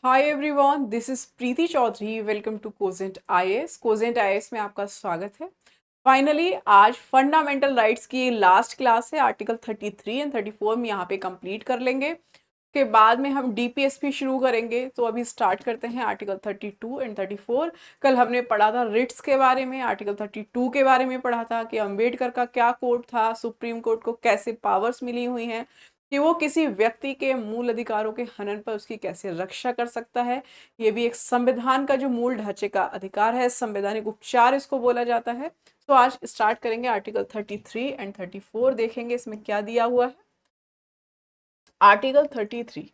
Hi everyone, this is Preeti Chaudhary. Welcome to Cogent IAS. Cogent IAS में आपका स्वागत है। फाइनली आज फंडामेंटल राइट्स की लास्ट क्लास है। आर्टिकल 33 एंड 34 में यहाँ पे कंप्लीट कर लेंगे। के बाद में हम डीपीएसपी शुरू करेंगे। तो अभी स्टार्ट करते हैं आर्टिकल 32 एंड 34। कल हमने पढ़ा था रिट्स के बारे में, आर्टिकल 32 के बारे में पढ़ा था कि अंबेडकर का क्या कोड था, सुप्रीम कोर्ट को कैसे पावर्स मिली हुई हैं कि वो किसी व्यक्ति के मूल अधिकारों के हनन पर उसकी कैसे रक्षा कर सकता है। ये भी एक संविधान का जो मूल ढांचे का अधिकार है, संवैधानिक उपचार इसको बोला जाता है। तो आज स्टार्ट करेंगे आर्टिकल 33 एंड 34, देखेंगे इसमें क्या दिया हुआ है। आर्टिकल 33,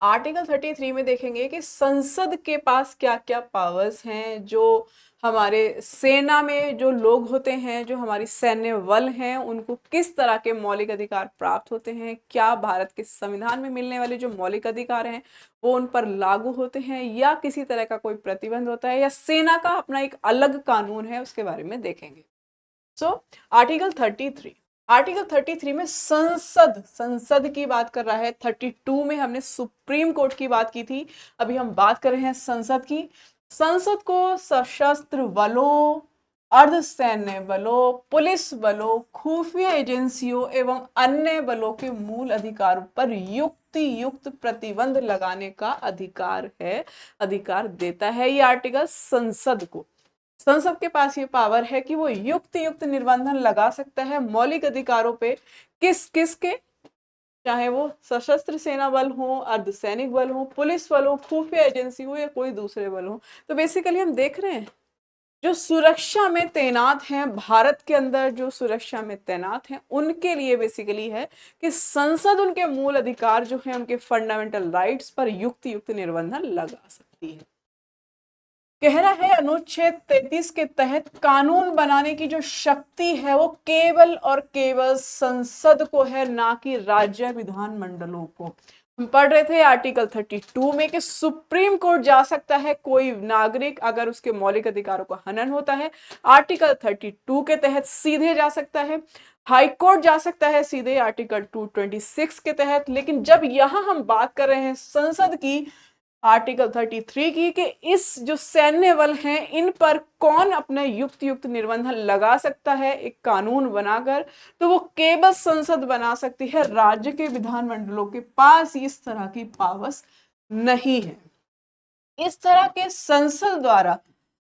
आर्टिकल 33 में देखेंगे कि संसद के पास क्या क्या पावर्स हैं। जो हमारे सेना में जो लोग होते हैं, जो हमारी सैन्य बल हैं, उनको किस तरह के मौलिक अधिकार प्राप्त होते हैं, क्या भारत के संविधान में मिलने वाले जो मौलिक अधिकार हैं वो उन पर लागू होते हैं या किसी तरह का कोई प्रतिबंध होता है, या सेना का अपना एक अलग कानून है, उसके बारे में देखेंगे। सो आर्टिकल 33, आर्टिकल 33 में संसद संसद की बात कर रहा है। 32 में हमने सुप्रीम कोर्ट की बात की थी, अभी हम बात कर रहे हैं संसद की। संसद को सशस्त्र बलों, अर्धसैन्य बलों, पुलिस बलों, खुफिया एजेंसियों एवं अन्य बलों के मूल अधिकारों पर युक्त प्रतिबंध लगाने का अधिकार है, अधिकार देता है ये आर्टिकल संसद को। संसद के पास ये पावर है कि वो युक्त निर्बंधन लगा सकता है मौलिक अधिकारों पे। किस किस के, चाहे वो सशस्त्र सेना बल हो, अर्धसैनिक बल हो, पुलिस बल हो, खुफिया एजेंसी हो या कोई दूसरे बल हो। तो बेसिकली हम देख रहे हैं जो सुरक्षा में तैनात हैं, भारत के अंदर जो सुरक्षा में तैनात हैं, उनके लिए बेसिकली है कि संसद उनके मूल अधिकार जो है, उनके फंडामेंटल राइट्स पर युक्त निर्बंधन लगा सकती है। कह रहा है अनुच्छेद 33 के तहत कानून बनाने की जो शक्ति है वो केवल और केवल संसद को है, ना कि राज्य विधानमंडलों को। हम पढ़ रहे थे आर्टिकल 32 में कि सुप्रीम कोर्ट जा सकता है कोई नागरिक अगर उसके मौलिक अधिकारों का हनन होता है, आर्टिकल 32 के तहत सीधे जा सकता है। हाई कोर्ट जा सकता है सीधे आर्टिकल 226 के तहत। लेकिन जब यहां हम बात कर रहे हैं संसद की, आर्टिकल 33 की, कि इस जो सैन्य बल हैं इन पर कौन अपने युक्त निर्बंधन लगा सकता है एक कानून बनाकर, तो वो केवल संसद बना सकती है। राज्य के विधानमंडलों के पास इस तरह की पावर्स नहीं है। इस तरह के संसद द्वारा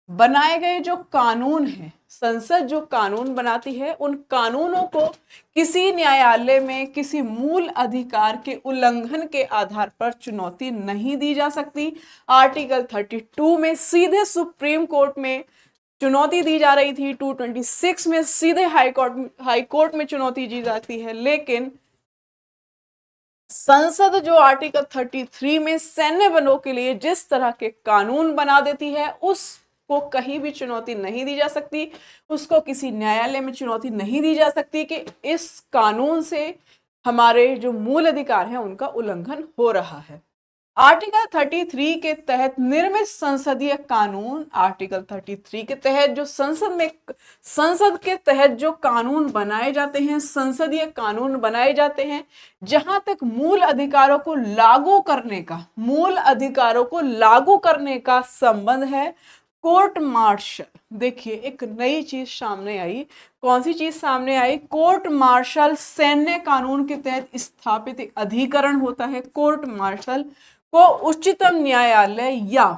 बनाए गए जो कानून है, संसद जो कानून बनाती है, उन कानूनों को किसी न्यायालय में किसी मूल अधिकार के उल्लंघन के आधार पर चुनौती नहीं दी जा सकती। आर्टिकल 32 में सीधे सुप्रीम कोर्ट में चुनौती दी जा रही थी, 226 में सीधे हाई कोर्ट में चुनौती दी जाती है। लेकिन संसद जो आर्टिकल 33 में सैन्य बलों के लिए जिस तरह के कानून बना देती है, उसको कहीं भी चुनौती नहीं दी जा सकती, उसको किसी न्यायालय में चुनौती नहीं दी जा सकती कि इस कानून से हमारे जो मूल अधिकार हैं उनका उल्लंघन हो रहा है। आर्टिकल 33 के तहत निर्मित संसदीय कानून, आर्टिकल 33 के तहत जो संसद के तहत जो कानून बनाए जाते हैं, संसदीय कानून बनाए जाते हैं, जहां तक मूल अधिकारों को लागू करने का, मूल अधिकारों को लागू करने का संबंध है, कोर्ट मार्शल। देखिए एक नई चीज सामने आई। कौन सी चीज सामने आई? कोर्ट मार्शल सैन्य कानून के तहत स्थापित एक अधिकरण होता है। कोर्ट मार्शल को उच्चतम न्यायालय या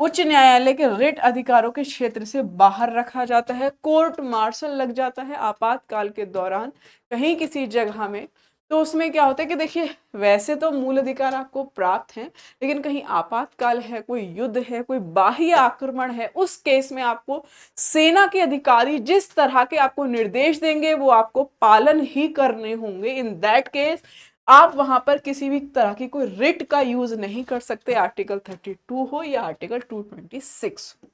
उच्च न्यायालय के रिट अधिकारों के क्षेत्र से बाहर रखा जाता है। कोर्ट मार्शल लग जाता है आपातकाल के दौरान कहीं किसी जगह में। तो उसमें क्या होता है कि देखिए वैसे तो मूल अधिकार आपको प्राप्त हैं, लेकिन कहीं आपातकाल है, कोई युद्ध है, कोई बाह्य आक्रमण है, उस केस में आपको सेना के अधिकारी जिस तरह के आपको निर्देश देंगे वो आपको पालन ही करने होंगे। इन दैट केस आप वहां पर किसी भी तरह की कोई रिट का यूज नहीं कर सकते, आर्टिकल 32 हो या आर्टिकल 226 हो।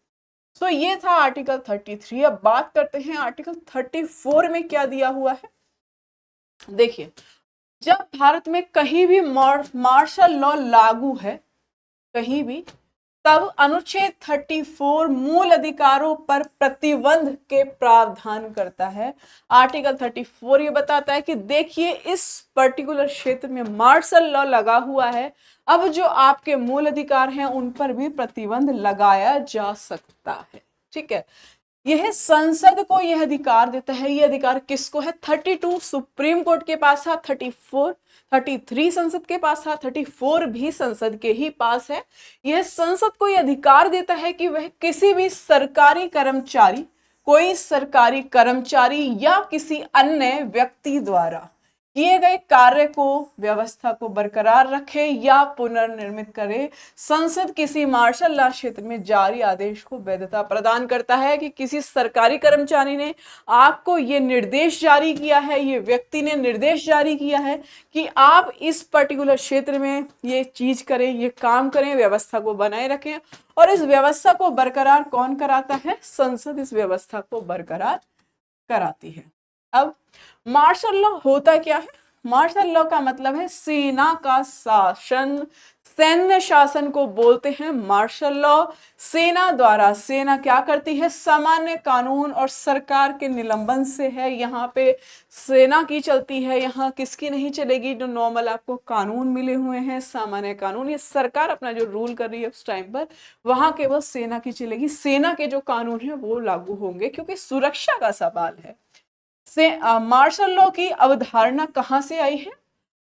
तो ये था आर्टिकल 33। अब बात करते हैं आर्टिकल 34 में क्या दिया हुआ है। देखिए जब भारत में कहीं भी मार्शल लॉ लागू है, कहीं भी तब अनुच्छेद 34 मूल अधिकारों पर प्रतिबंध के प्रावधान करता है। आर्टिकल 34 ये बताता है कि देखिए इस पर्टिकुलर क्षेत्र में मार्शल लॉ लगा हुआ है, अब जो आपके मूल अधिकार हैं उन पर भी प्रतिबंध लगाया जा सकता है। ठीक है, यह संसद को यह अधिकार देता है। यह अधिकार किसको है? 32 सुप्रीम कोर्ट के पास था, 33 संसद के पास था, 34 भी संसद के ही पास है। यह संसद को यह अधिकार देता है कि वह किसी भी सरकारी कर्मचारी, कोई सरकारी कर्मचारी या किसी अन्य व्यक्ति द्वारा किए गए कार्य को, व्यवस्था को बरकरार रखे या पुनर्निर्मित करे। संसद किसी मार्शल लॉ क्षेत्र में जारी आदेश को वैधता प्रदान करता है कि किसी सरकारी कर्मचारी ने आपको ये निर्देश जारी किया है, ये व्यक्ति ने निर्देश जारी किया है कि आप इस पर्टिकुलर क्षेत्र में ये चीज करें, ये काम करें, व्यवस्था को बनाए रखें। और इस व्यवस्था को बरकरार कौन कराता है? संसद इस व्यवस्था को बरकरार कराती है। अब मार्शल लॉ होता क्या है? मार्शल लॉ का मतलब है सेना का शासन, सैन्य शासन को बोलते हैं मार्शल लॉ। सेना द्वारा, सेना क्या करती है? सामान्य कानून और सरकार के निलंबन से है, यहाँ पे सेना की चलती है, यहाँ किसकी नहीं चलेगी? जो नॉर्मल आपको कानून मिले हुए हैं, सामान्य कानून, ये सरकार अपना जो रूल कर रही है उस टाइम पर, वहां केवल सेना की चलेगी। सेना के जो कानून है वो लागू होंगे, क्योंकि सुरक्षा का सवाल है। मार्शल लॉ की अवधारणा कहां से आई है?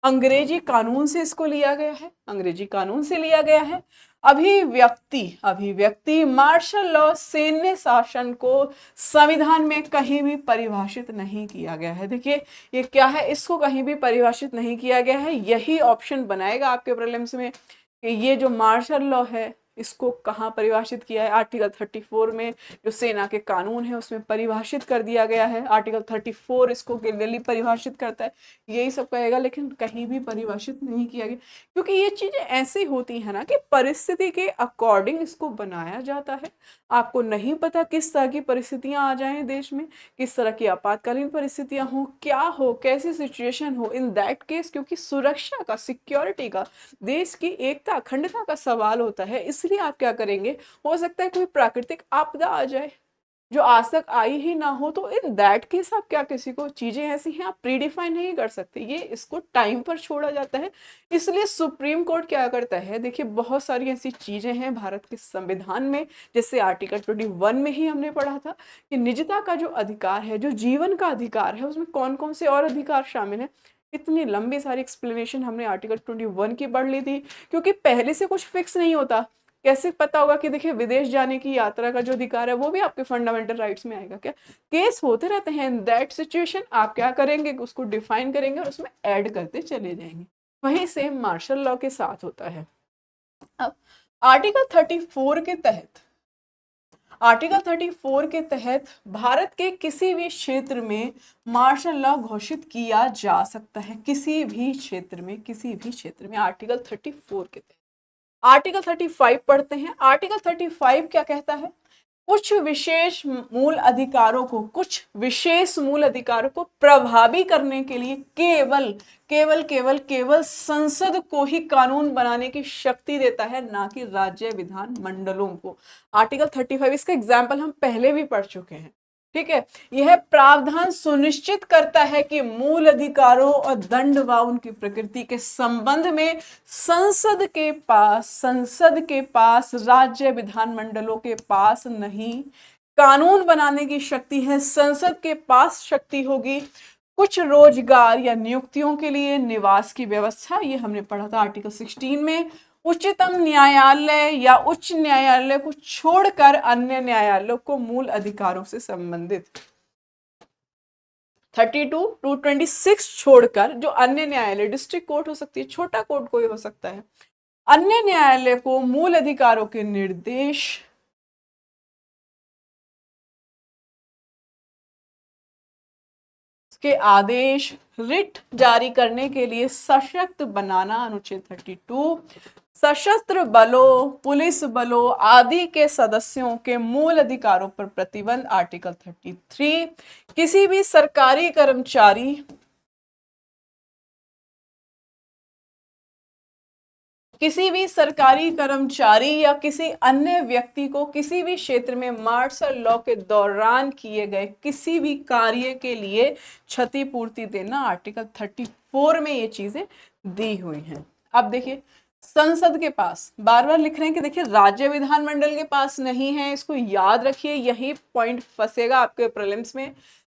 अंग्रेजी कानून से इसको लिया गया है, अंग्रेजी कानून से लिया गया है। अभिव्यक्ति मार्शल लॉ सैन्य शासन को संविधान में कहीं भी परिभाषित नहीं किया गया है। देखिए ये क्या है, इसको कहीं भी परिभाषित नहीं किया गया है। यही ऑप्शन बनाएगा आपके प्रीलिम्स में कि ये जो मार्शल लॉ है इसको कहाँ परिभाषित किया है। आर्टिकल 34 में जो सेना के कानून है उसमें परिभाषित कर दिया गया है। आर्टिकल 34 इसको क्लियरली परिभाषित करता है, यही सब कहेगा, लेकिन कहीं भी परिभाषित नहीं किया गया, क्योंकि ये चीजें ऐसी होती है ना कि परिस्थिति के अकॉर्डिंग इसको बनाया जाता है। आपको नहीं पता किस तरह की परिस्थितियां आ जाएं देश में, किस तरह की आपातकालीन परिस्थितियां हो, क्या हो, कैसी सिचुएशन हो, इन दैट केस क्योंकि सुरक्षा का, सिक्योरिटी का, देश की एकता अखंडता का सवाल होता है, इसलिए आप क्या करेंगे? हो सकता है कोई प्राकृतिक आपदा आ जाए जो आज तक आई ही ना हो, तो इन दैट केस आप क्या, किसी को चीजें ऐसी हैं आप प्रीडिफाइन नहीं कर सकते, ये इसको टाइम पर छोड़ा जाता है। इसलिए सुप्रीम कोर्ट क्या करता है? देखिए बहुत सारी ऐसी चीजें हैं भारत के संविधान में, जैसे आर्टिकल 21 में ही हमने पढ़ा था कि निजता का जो अधिकार है, जो जीवन का अधिकार है, उसमें कौन कौन से और अधिकार शामिल है। इतनी लंबी सारी एक्सप्लेनेशन हमने आर्टिकल 21 की पढ़ ली थी, क्योंकि पहले से कुछ फिक्स नहीं होता। कैसे पता होगा कि देखिए विदेश जाने की यात्रा का जो अधिकार है वो भी आपके फंडामेंटल राइट्स में आएगा क्या? केस होते रहते हैं, इन दैट सिचुएशन आप क्या करेंगे? उसको डिफाइन करेंगे और उसमें ऐड करते चले जाएंगे। वही सेम मार्शल लॉ के साथ होता है। अब आर्टिकल 34 के तहत, आर्टिकल 34 के तहत भारत के किसी भी क्षेत्र में मार्शल लॉ घोषित किया जा सकता है, किसी भी क्षेत्र में, किसी भी क्षेत्र में, आर्टिकल 34 के तहत। आर्टिकल 35 पढ़ते हैं। आर्टिकल 35 क्या कहता है? कुछ विशेष मूल अधिकारों को, कुछ विशेष मूल अधिकारों को प्रभावी करने के लिए केवल केवल केवल केवल संसद को ही कानून बनाने की शक्ति देता है, ना कि राज्य विधान मंडलों को। आर्टिकल 35, इसका एग्जाम्पल हम पहले भी पढ़ चुके हैं। ठीक है, यह प्रावधान सुनिश्चित करता है कि मूल अधिकारों और दंड व उनकी प्रकृति के संबंध में संसद के पास राज्य विधानमंडलों के पास नहीं, कानून बनाने की शक्ति है संसद के पास शक्ति होगी। कुछ रोजगार या नियुक्तियों के लिए निवास की व्यवस्था, ये हमने पढ़ा था आर्टिकल 16 में। उच्चतम न्यायालय या उच्च न्यायालय को छोड़कर अन्य न्यायालयों को मूल अधिकारों से संबंधित 32 टू 26 छोड़कर जो अन्य न्यायालय, डिस्ट्रिक्ट कोर्ट हो सकती है, छोटा कोर्ट कोई हो सकता है, अन्य न्यायालय को मूल अधिकारों के निर्देश के आदेश, रिट जारी करने के लिए सशक्त बनाना, अनुच्छेद 32। सशस्त्र बलों, पुलिस बलों आदि के सदस्यों के मूल अधिकारों पर प्रतिबंध, आर्टिकल 33। किसी भी सरकारी कर्मचारी किसी भी सरकारी कर्मचारी या किसी अन्य व्यक्ति को किसी भी क्षेत्र में मार्शल लॉ के दौरान किए गए किसी भी कार्य के लिए क्षतिपूर्ति देना, आर्टिकल 34 में ये चीजें दी हुई हैं। अब देखिए, संसद के पास बार बार लिख रहे हैं कि देखिए राज्य विधानमंडल के पास नहीं है, इसको याद रखिए, यही पॉइंट फंसेगा आपके प्रीलिम्स में।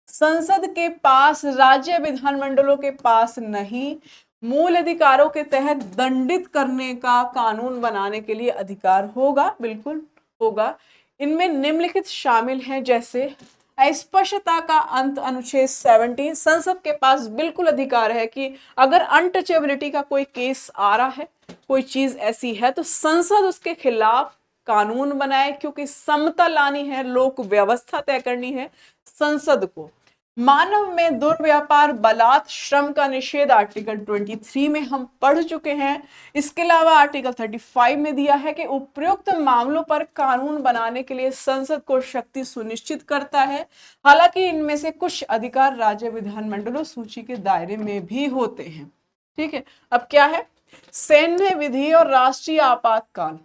संसद के पास, राज्य विधानमंडलों के पास नहीं, मूल अधिकारों के तहत दंडित करने का कानून बनाने के लिए अधिकार होगा, बिल्कुल होगा। इनमें निम्नलिखित शामिल हैं, जैसे अस्पष्टता का अंत, अनुच्छेद 17। संसद के पास बिल्कुल अधिकार है कि अगर अनटचेबिलिटी का कोई केस आ रहा है, कोई चीज ऐसी है, तो संसद उसके खिलाफ कानून बनाए, क्योंकि समता लानी है, लोक व्यवस्था तय करनी है संसद को। मानव में दुर्व्यापार, बलात्, श्रम का निषेध आर्टिकल 23 में हम पढ़ चुके हैं। इसके अलावा आर्टिकल 35 में दिया है कि उपयुक्त मामलों पर कानून बनाने के लिए संसद को शक्ति सुनिश्चित करता है। हालांकि इनमें से कुछ अधिकार राज्य विधानमंडलों सूची के दायरे में भी होते हैं। ठीक है, अब क्या है, सैन्य विधि और राष्ट्रीय आपातकाल,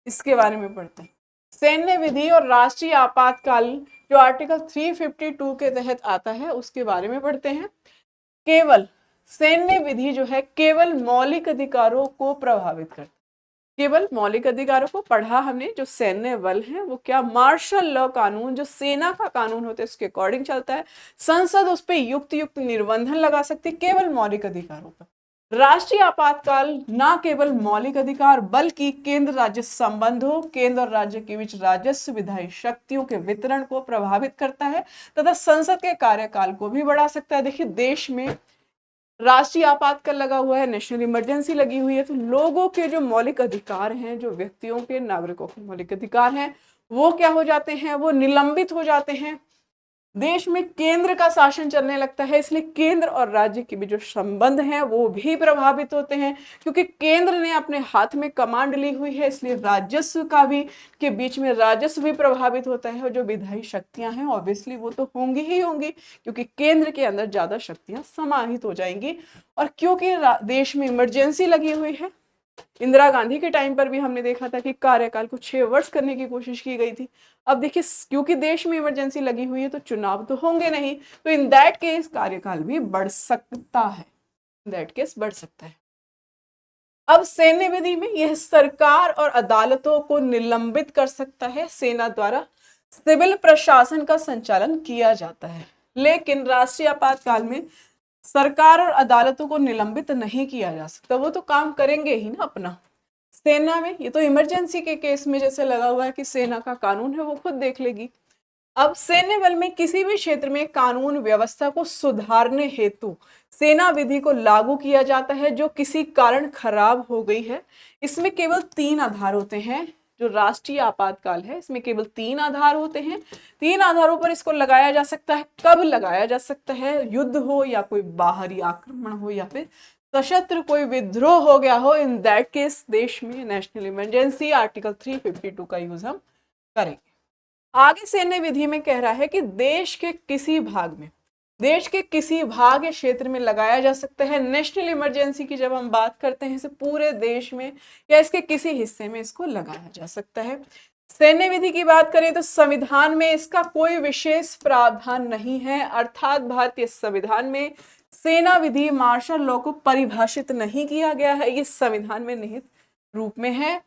इसके बारे में पढ़ते हैं। सैन्य विधि और राष्ट्रीय आपातकाल जो आर्टिकल 352 के तहत आता है, उसके बारे में पढ़ते हैं। केवल सैन्य विधि जो है केवल मौलिक अधिकारों को प्रभावित करती है, केवल मौलिक अधिकारों को पढ़ा हमने। जो सैन्य बल है वो क्या, मार्शल लॉ कानून, जो सेना का कानून होता है उसके अकॉर्डिंग चलता है। संसद उस पर युक्त निर्बंधन लगा सकती है केवल मौलिक अधिकारों पर। राष्ट्रीय आपातकाल ना केवल मौलिक अधिकार बल्कि केंद्र राज्य संबंधों, केंद्र और राज्य के बीच राजस्व विधायी शक्तियों के वितरण को प्रभावित करता है तथा संसद के कार्यकाल को भी बढ़ा सकता है। देखिए, देश में राष्ट्रीय आपातकाल लगा हुआ है, नेशनल इमरजेंसी लगी हुई है, तो लोगों के जो मौलिक अधिकार हैं, जो व्यक्तियों के, नागरिकों के मौलिक अधिकार हैं, वो क्या हो जाते हैं, वो निलंबित हो जाते हैं। देश में केंद्र का शासन चलने लगता है, इसलिए केंद्र और राज्य के बीच जो संबंध हैं वो भी प्रभावित होते हैं, क्योंकि केंद्र ने अपने हाथ में कमांड ली हुई है, इसलिए राजस्व का भी के बीच में राजस्व भी प्रभावित होता है। और जो विधायी शक्तियां हैं ऑब्वियसली वो तो होंगी ही होंगी, क्योंकि केंद्र के अंदर ज्यादा शक्तियां समाहित हो जाएंगी। और क्योंकि देश में इमरजेंसी लगी हुई है, इंदिरा गांधी के टाइम पर भी हमने देखा था कि कार्यकाल को 6 वर्ष करने की कोशिश की गई थी। अब देखिए, क्योंकि देश में इमरजेंसी लगी हुई है तो चुनाव तो होंगे नहीं, तो इन दैट केस कार्यकाल भी बढ़ सकता है, दैट केस बढ़ सकता है। अब सैन्य विधि में यह सरकार और अदालतों को निलंबित कर सकता है, सेना द्वारा सिविल प्रशासन का संचालन किया जाता है। लेकिन राष्ट्रीय आपातकाल में सरकार और अदालतों को निलंबित नहीं किया जा सकता, वो तो काम करेंगे ही ना अपना। सेना में ये तो इमरजेंसी के केस में जैसे लगा हुआ है कि सेना का कानून है वो खुद देख लेगी। अब सैन्य बल में किसी भी क्षेत्र में कानून व्यवस्था को सुधारने हेतु सेना विधि को लागू किया जाता है जो किसी कारण खराब हो गई है। इसमें केवल 3 आधार होते हैं। जो राष्ट्रीय आपातकाल है इसमें केवल 3 आधार होते हैं। 3 आधारों पर इसको लगाया जा सकता है। कब लगाया जा सकता है, युद्ध हो या कोई बाहरी आक्रमण हो या फिर सशस्त्र कोई विद्रोह हो गया हो, इन दैट केस देश में नेशनल इमरजेंसी आर्टिकल 352 का यूज हम करेंगे। आगे सैन्य विधि में कह रहा है कि देश के किसी भाग में, देश के किसी भाग या क्षेत्र में लगाया जा सकता है। नेशनल इमरजेंसी की जब हम बात करते हैं इसे पूरे देश में या इसके किसी हिस्से में इसको लगाया जा सकता है। सैन्य विधि की बात करें तो संविधान में इसका कोई विशेष प्रावधान नहीं है, अर्थात भारतीय संविधान में सेना विधि, मार्शल लॉ को परिभाषित नहीं किया गया है, ये संविधान में निहित रूप में है।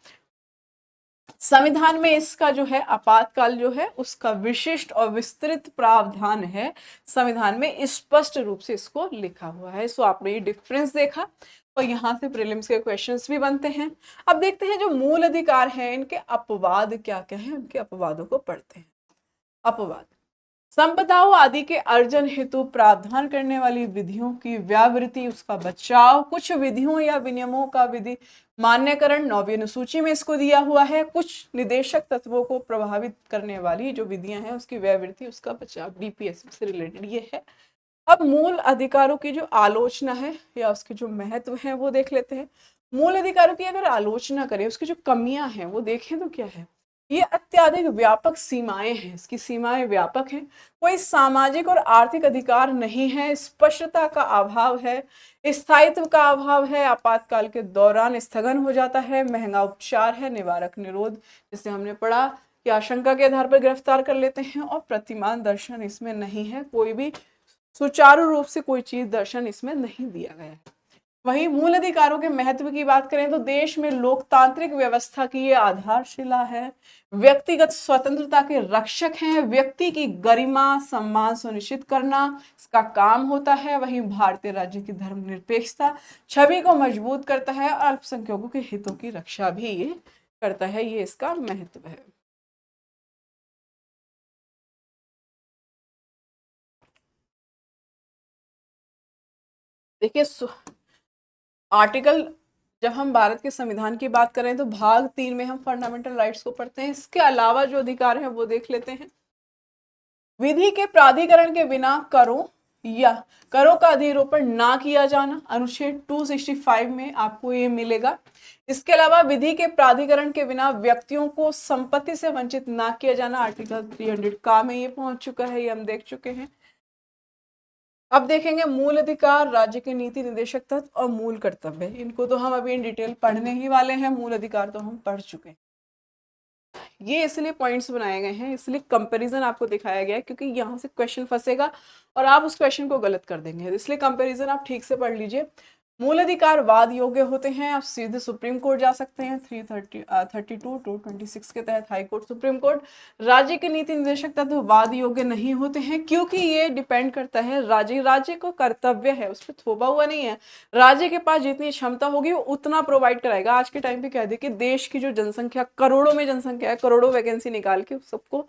संविधान में इसका जो है आपातकाल जो है उसका विशिष्ट और विस्तृत प्रावधान है, संविधान में स्पष्ट रूप से इसको लिखा हुआ है। सो आपने ये डिफरेंस देखा और यहाँ से प्रीलिम्स के क्वेश्चंस भी बनते हैं। अब देखते हैं जो मूल अधिकार हैं इनके अपवाद क्या क्या है, उनके अपवादों को पढ़ते हैं। अपवाद, संपदाओं आदि के अर्जन हेतु प्रावधान करने वाली विधियों की व्यावृत्ति, उसका बचाव, कुछ विधियों या विनियमों का विधि मान्यकरण 9वीं अनुसूची में इसको दिया हुआ है। कुछ निदेशक तत्वों को प्रभावित करने वाली जो विधियां हैं उसकी व्यावृत्ति, उसका बचाव, डीपीएस से रिलेटेड ये है। अब मूल अधिकारों की जो आलोचना है या उसके जो महत्व है वो देख लेते हैं। मूल अधिकारों की अगर आलोचना करें, उसकी जो कमियां हैं वो देखें तो क्या है। ये अत्याधिक व्यापक सीमाएं हैं, इसकी सीमाएं व्यापक हैं। कोई सामाजिक और आर्थिक अधिकार नहीं है, स्पष्टता का अभाव है, स्थायित्व का अभाव है, आपातकाल के दौरान स्थगन हो जाता है, महंगा उपचार है, निवारक निरोध जिसे हमने पढ़ा कि आशंका के आधार पर गिरफ्तार कर लेते हैं, और प्रतिमान दर्शन इसमें नहीं है, कोई भी सुचारू रूप से कोई चीज दर्शन इसमें नहीं दिया गया है। वहीं मूल अधिकारों के महत्व की बात करें तो देश में लोकतांत्रिक व्यवस्था की ये आधारशिला है, व्यक्तिगत स्वतंत्रता के रक्षक हैं, व्यक्ति की गरिमा सम्मान सुनिश्चित करना इसका काम होता है। वहीं भारतीय राज्य की धर्मनिरपेक्षता छवि को मजबूत करता है और अल्पसंख्यकों के हितों की रक्षा भी ये करता है, ये इसका महत्व है। देखिए आर्टिकल, जब हम भारत के संविधान की बात करें तो भाग 3 में हम फंडामेंटल राइट्स को पढ़ते हैं। इसके अलावा जो अधिकार है वो देख लेते हैं। विधि के प्राधिकरण के बिना करों या करों का अधिरोपण ना किया जाना, अनुच्छेद 265 में आपको ये मिलेगा। इसके अलावा विधि के प्राधिकरण के बिना व्यक्तियों को संपत्ति से वंचित ना किया जाना, आर्टिकल 300 का में ये पहुंच चुका है, ये हम देख चुके हैं। अब देखेंगे मूल अधिकार, राज्य के नीति निदेशक तत्व और मूल कर्तव्य, इनको तो हम अभी इन डिटेल पढ़ने ही वाले हैं। मूल अधिकार तो हम पढ़ चुके हैं। ये इसलिए पॉइंट्स बनाए गए हैं, इसलिए कंपैरिजन आपको दिखाया गया है, क्योंकि यहाँ से क्वेश्चन फंसेगा और आप उस क्वेश्चन को गलत कर देंगे, इसलिए कंपैरिजन आप ठीक से पढ़ लीजिए। मूल अधिकार वाद योग्य होते हैं, आप सीधे सुप्रीम कोर्ट जा सकते हैं 332 226 के तहत हाई कोर्ट, सुप्रीम कोर्ट। राज्य के नीति निदेशक तत्व वाद योग्य नहीं होते हैं, क्योंकि ये डिपेंड करता है राज्य को कर्तव्य है, उस पर थोपा हुआ नहीं है। राज्य के पास जितनी क्षमता होगी वो उतना प्रोवाइड कराएगा। आज के टाइम पे कह दे कि देश की जो जनसंख्या करोड़ों में जनसंख्या है, करोड़ों वैकेंसी निकाल के सबको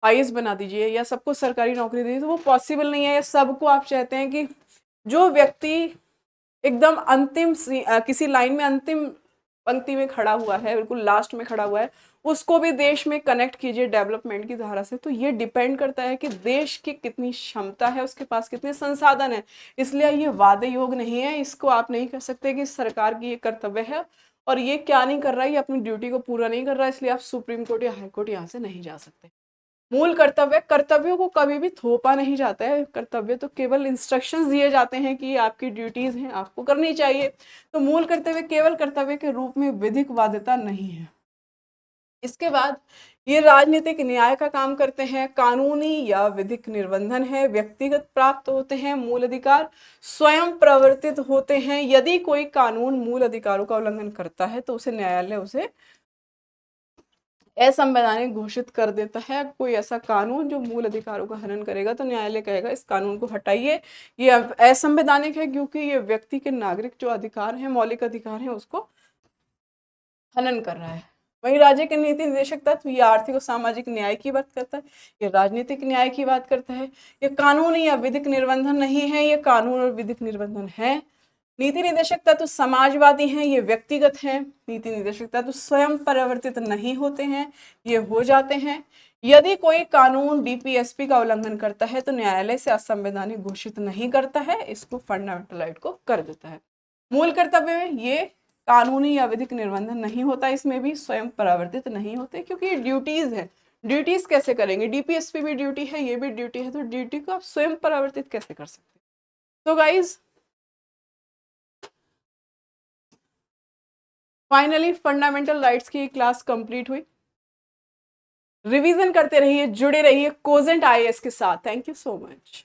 आईएएस बना दीजिए या सबको सरकारी नौकरी दीजिए, तो वो पॉसिबल नहीं है। या सबको आप चाहते हैं कि जो व्यक्ति एकदम अंतिम किसी लाइन में अंतिम पंक्ति में खड़ा हुआ है, बिल्कुल लास्ट में खड़ा हुआ है, उसको भी देश में कनेक्ट कीजिए डेवलपमेंट की धारा से। तो ये डिपेंड करता है कि देश की कितनी क्षमता है, उसके पास कितने संसाधन है, इसलिए ये वादे योग नहीं है। इसको आप नहीं कह सकते कि सरकार की ये कर्तव्य है और ये क्या नहीं कर रहा है, ये अपनी ड्यूटी को पूरा नहीं कर रहा है, इसलिए आप सुप्रीम कोर्ट या हाई कोर्ट यहाँ से नहीं जा सकते। मूल कर्तव्य, कर्तव्यों को कभी भी थोपा नहीं जाता है, कर्तव्य तो केवल इंस्ट्रक्शंस दिए जाते हैं कि ये आपकी ड्यूटीज हैं, आपको करनी चाहिए। तो मूल कर्तव्य केवल कर्तव्य के रूप में विधिक बाध्यता नहीं है। इसके बाद ये राजनीतिक न्याय का काम करते हैं, कानूनी या विधिक निर्बंधन है, व्यक्तिगत प्राप्त होते हैं। मूल अधिकार स्वयं प्रवर्तित होते हैं, यदि कोई कानून मूल अधिकारों का उल्लंघन करता है तो उसे न्यायालय उसे असंवैधानिक घोषित कर देता है। कोई ऐसा कानून जो मूल अधिकारों का हनन करेगा तो न्यायालय कहेगा इस कानून को हटाइए, ये असंवैधानिक है, क्योंकि ये व्यक्ति के नागरिक जो अधिकार हैं, मौलिक अधिकार हैं, उसको हनन कर रहा है। वही राज्य के नीति निदेशक तत्व ये आर्थिक और सामाजिक न्याय की बात करता है, ये राजनीतिक न्याय की बात करता है। ये कानूनी या विधिक निर्बंधन नहीं है, ये कानून और विधिक निर्बंधन है। नीति निदेशक तत्व समाजवादी हैं, ये व्यक्तिगत हैं। नीति निदेशक तत्व स्वयं परिवर्तित नहीं होते हैं, ये हो जाते हैं। यदि कोई कानून डीपीएसपी का उल्लंघन करता है तो न्यायालय से असंवैधानिक घोषित नहीं करता है, इसको फंडामेंटल राइट को कर देता है। मूल कर्तव्य में ये कानूनी या विधिक निर्बंधन नहीं होता, इसमें भी स्वयं परावर्तित नहीं होते, क्योंकि ये ड्यूटीज है। ड्यूटीज कैसे करेंगे, डीपीएसपी भी ड्यूटी है, ये भी ड्यूटी है, तो ड्यूटी को आप स्वयं परावर्तित कैसे कर सकते हैं। तो गाइज फाइनली फंडामेंटल राइट्स की क्लास कंप्लीट हुई। रिवीजन करते रहिए, जुड़े रहिए कोजेंट आईएएस के साथ। Thank you so much.